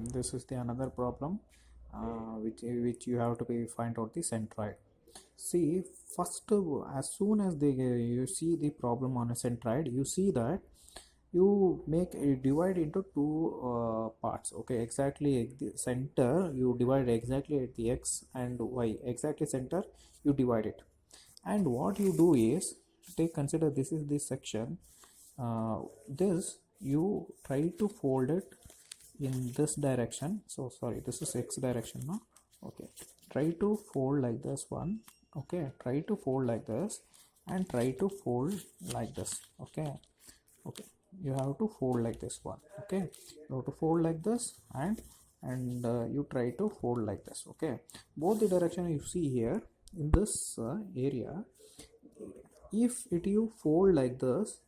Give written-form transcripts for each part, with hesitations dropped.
this is the another problem which you have to be find out the centroid. See, first as soon as you see the problem on a centroid, you see that you make a divide into two parts. Okay, exactly at the center you divide exactly at the x and y, exactly center you divide it. And what you do is, take consider this is this section. This you try to fold it in this direction. So sorry, this is x direction, no? Okay, try to fold like this one. Okay, try to fold like this and try to fold like this. Okay, okay, you have to fold like this one. Okay, you have to fold like this and you try to fold like this. Okay, both the direction you see here in this area, if it you fold like this,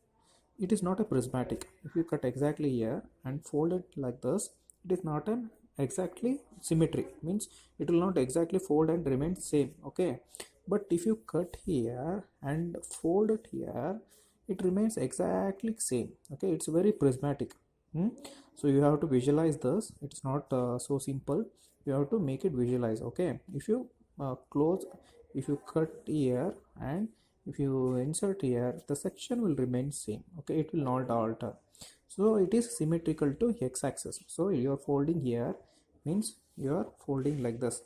it is not a prismatic. If you cut exactly here and fold it like this, it is not an exactly symmetry, means it will not exactly fold and remain same. Okay, but if you cut here and fold it here, it remains exactly same. Okay, it's very prismatic. So you have to visualize this. It's not so simple. You have to make it visualize. Okay, if you close, if you cut here and if you insert here, the section will remain same. Okay, it will not alter. So it is symmetrical to x-axis. So you are folding here means you are folding like this.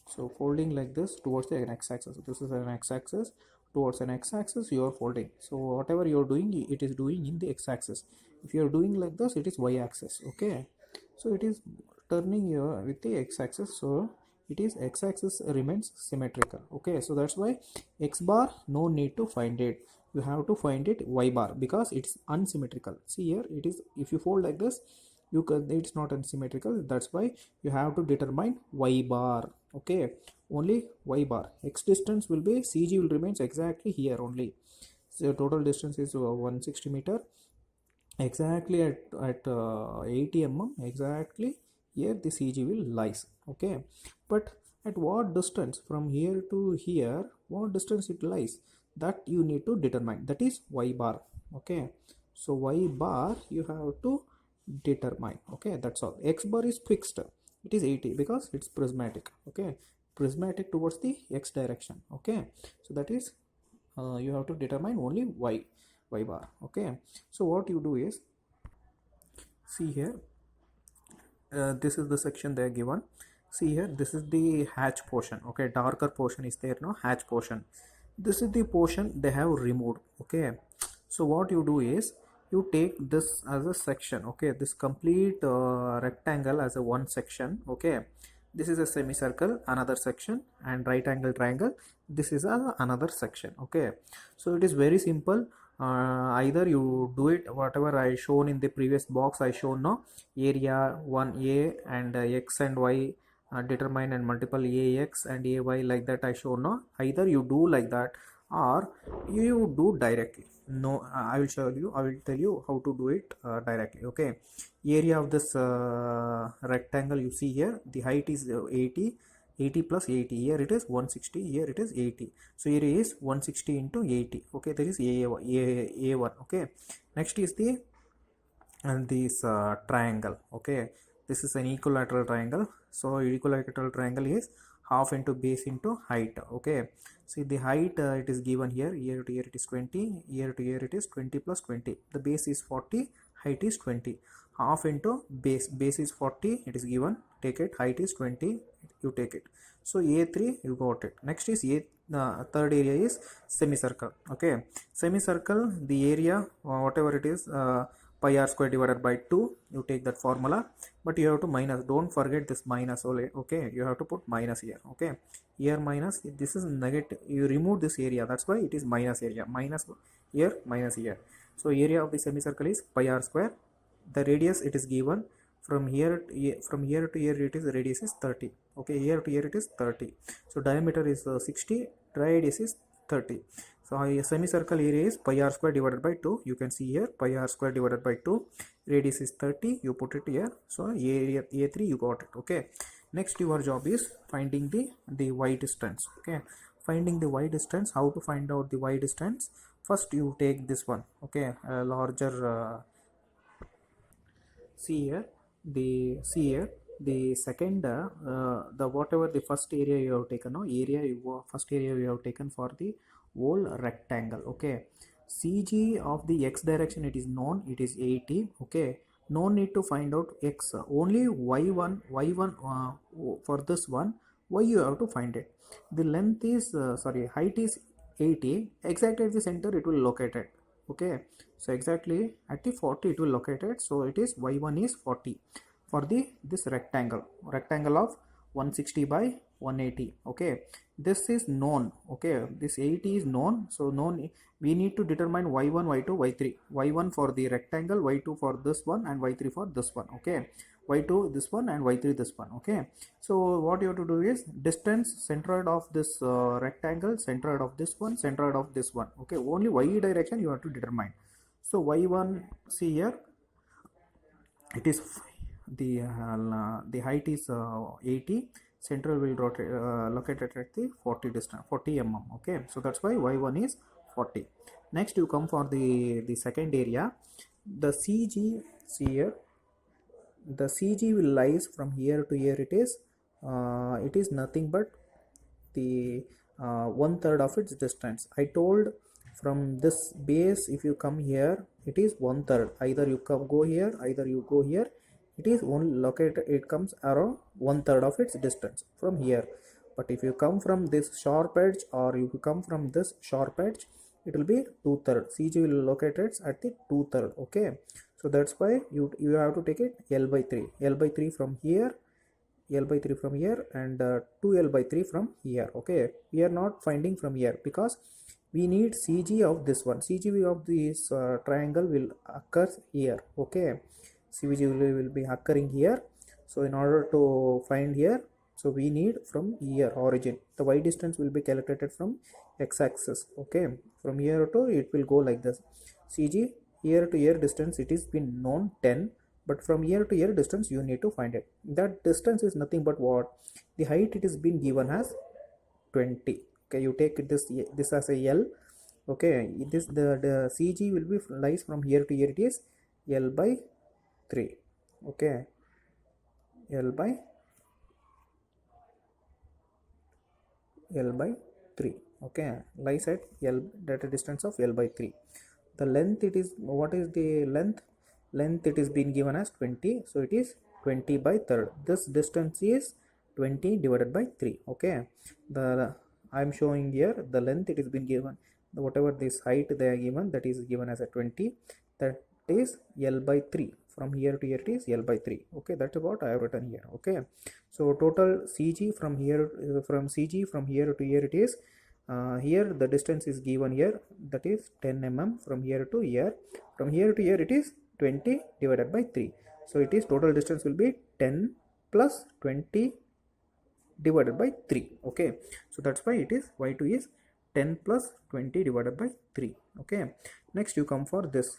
So folding like this towards the x-axis. This is an x-axis, towards an x-axis you are folding. So whatever you are doing, it is doing in the x-axis. If you are doing like this, it is y-axis. Okay, so it is turning your with the x-axis. So it is x-axis remains symmetrical. Okay, so that's why x bar no need to find it. You have to find it y bar because it's unsymmetrical. See here, it is, if you fold like this, you can, it's not unsymmetrical. That's why you have to determine y bar. Okay, only y bar. X distance will be, CG will remains exactly here only. So total distance is 160 meter, exactly at 80 mm, exactly here the CG will lies. Okay, but at what distance from here to here, what distance it lies, that you need to determine, that is y bar. Okay, so y bar you have to determine. Okay, that's all. X bar is fixed, it is 80 because it's prismatic. Okay, prismatic towards the x direction. Okay, so that is you have to determine only y bar. Okay, so what you do is, see here, this is the section they are given. See here, this is the hatch portion. Okay, darker portion is there, no, hatch portion. This is the portion they have removed. Okay, so what you do is, you take this as a section. Okay, this complete rectangle as a one section. Okay, this is a semicircle, another section, and right angle triangle, this is another section. Okay, so it is very simple. Either you do it whatever I shown in the previous box. I shown, no, area 1a and x and y determine and multiple ax and ay, like that I show, no. Either you do like that or you do directly. No, I will show you, I will tell you how to do it directly. Okay, area of this rectangle, you see here the height is 80, 80 plus 80, here it is 160, here it is 80. So area is 160 into 80. Okay, that is A1. Okay, next is the and this triangle. Okay, this is an equilateral triangle. So equilateral triangle is half into base into height. Okay, see the height, it is given here, here to here it is 20, here to here it is 20 plus 20, the base is 40, height is 20, half into base is 40, it is given, take it, height is 20, you take it. So A3 you got it. Next is third area is semicircle. Okay, semicircle, the area whatever it is, pi r square divided by 2, you take that formula, but you have to minus, don't forget this minus only. Okay, you have to put minus here. Okay, here minus, this is negative, you remove this area, that's why it is minus area, minus here, minus here. So area of the semicircle is pi r square. The radius it is given, from here to here it is, radius is 30. Okay, here to here it is 30. So diameter is 60, radius is 30. So a semicircle area is pi r square divided by 2. You can see here pi r square divided by 2. Radius is 30. You put it here. So area A3 you got it. Okay. Next your job is finding the y distance. Okay. Finding the y distance. How to find out the y distance? First you take this one. Okay. A larger. See here. See here. the second the whatever the first area you have taken, no area you first area you have taken for the whole rectangle. Okay, CG of the x direction, it is known, it is 80. Okay, no need to find out x, only y1 for this one, y you have to find it. The length is sorry, height is 80, exactly at the center it will locate it. Okay, so exactly at the 40 it will locate it, so it is y1 is 40 for the this rectangle of 160 by 180. Okay, this is known. Okay, this 80 is known, so known, we need to determine y1, y2, y3, y1 for the rectangle, y2 for this one, and y3 for this one. Okay, y2 this one and y3 this one. Okay, so what you have to do is distance centroid of this rectangle, centroid of this one, centroid of this one. Okay, only y direction you have to determine. So y1, see here, it is the height is 80, central will rotate located at the 40 distance, 40 mm. Okay, so that's why y1 is 40. Next you come for the second area. The CG, see here, the CG will lies from here to here, it is nothing but the 1/3 of its distance. I told from this base, if you come here, it is 1/3. Either you go here, either you go here. It is only located, it comes around 1/3 of its distance from here. But if you come from this sharp edge, or if you come from this sharp edge, it will be 2/3. CG will locate it at the 2/3. Okay, so that's why you have to take it L by 3. L by 3 from here, L by 3 from here, and 2L by 3 from here. Okay, we are not finding from here because we need CG of this one. CG of this triangle will occur here. Okay, CG will be occurring here. So in order to find here, so we need from here origin. The y distance will be calculated from x-axis. Okay, from here to it will go like this. CG here to here distance, it is been known 10, but from here to here distance you need to find it. That distance is nothing but what? The height, it is been given as 20. Okay, you take this as a L. Okay, this the CG will be lies from here to here, it is L by 3. Okay, L by 3. Okay, lies at L, that a distance of L by 3. The length, it is, what is the length? Length, it is been given as 20, so it is 20 by 3rd. This distance is 20 divided by 3. Okay, the I am showing here the length, it is been given, whatever this height they are given, that is given as a 20, that is L by 3. From here to here it is L by 3. Okay, that's what I have written here. Okay, so total CG from here, from CG from here to here, it is here the distance is given here, that is 10 mm from here to here. From here to here it is 20 divided by 3. So it is total distance will be 10 plus 20 divided by 3. Okay, so that's why it is y2 is 10 plus 20 divided by 3. Okay, next you come for this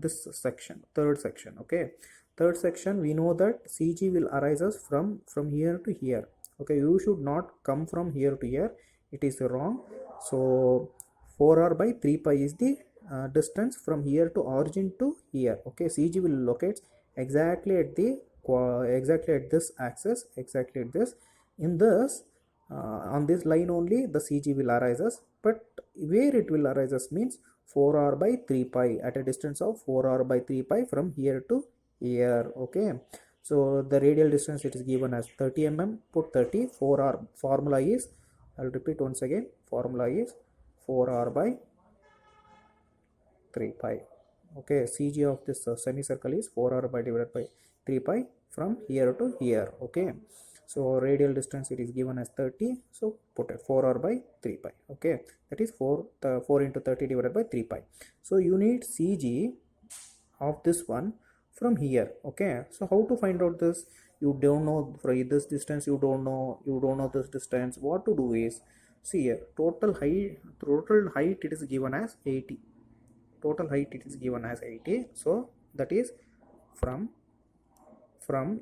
this section, third section. Okay, third section, we know that CG will arise us from here to here. Okay, you should not come from here to here, it is wrong. So 4r by 3 pi is the distance from here to origin to here. Okay, CG will locate exactly at the exactly at this axis, exactly at this, in this on this line only the CG will arise us. But where it will arise us means 4r by 3 pi, at a distance of 4r by 3 pi from here to here. Okay, so the radial distance, it is given as 30 mm. Put 30. 4r formula is, I'll repeat once again, formula is 4r by 3 pi. Okay, CG of this semicircle is 4r by divided by 3 pi from here to here. Okay, so radial distance, it is given as 30, so put it 4r by 3 pi. Okay, that is 4 into 30 divided by 3 pi. So you need CG of this one from here. Okay, so how to find out this? You don't know for this distance, you don't know this distance. What to do is, see here, total height it is given as 80. Total height it is given as 80. So that is from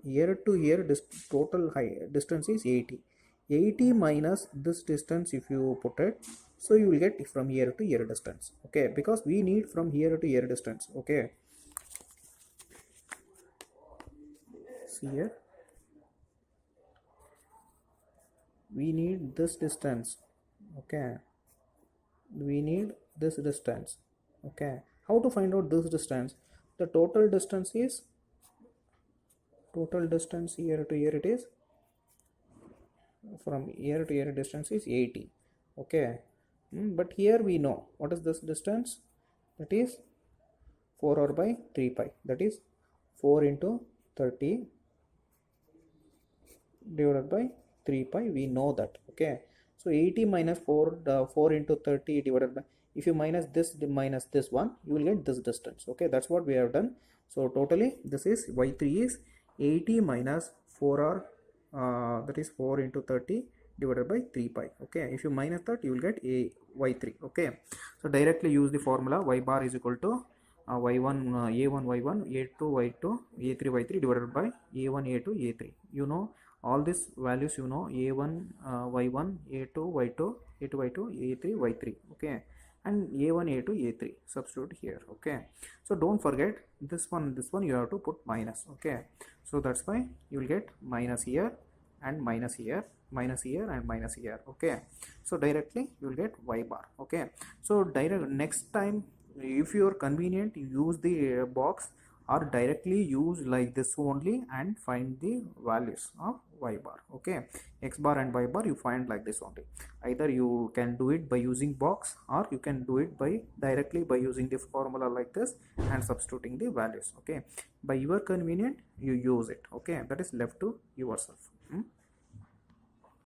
here to here, this total height distance is 80. 80 minus this distance, if you put it, so you will get from here to here distance. Okay, because we need from here to here distance. Okay, see here, we need this distance. Okay, we need this distance. Okay, how to find out this distance? The total distance is, total distance here to here, it is from here to here distance is 80. Okay. But here we know what is this distance, that is 4r by 3 pi, that is 4 into 30 divided by 3 pi, we know that. Okay, so 80 minus 4, 4 into 30 divided by, if you minus this one, you will get this distance. Okay, that's what we have done. So totally this is y3 is 80 minus 4r, that is 4 into 30 divided by 3 pi. Okay, if you minus that, you will get a y3. Okay, so directly use the formula, y bar is equal to y1 a1 y1 a2 y2 a3 y3 divided by a1 a2 a3. You know all these values, you know, a1 y1 a2 y2 a2 y2 a3 y3. Okay, and a1 a2 a3 substitute here. Okay, so don't forget this one you have to put minus. Okay, so that's why you will get minus here and minus here, minus here and minus here. Okay, so directly you will get y bar. Okay, so direct next time, if you are convenient, you use the box, or directly use like this only and find the values of y bar. Okay, x bar and y bar you find like this only. Either you can do it by using box, or you can do it by directly by using the formula like this and substituting the values. Okay, by your convenient you use it. Okay, that is left to yourself.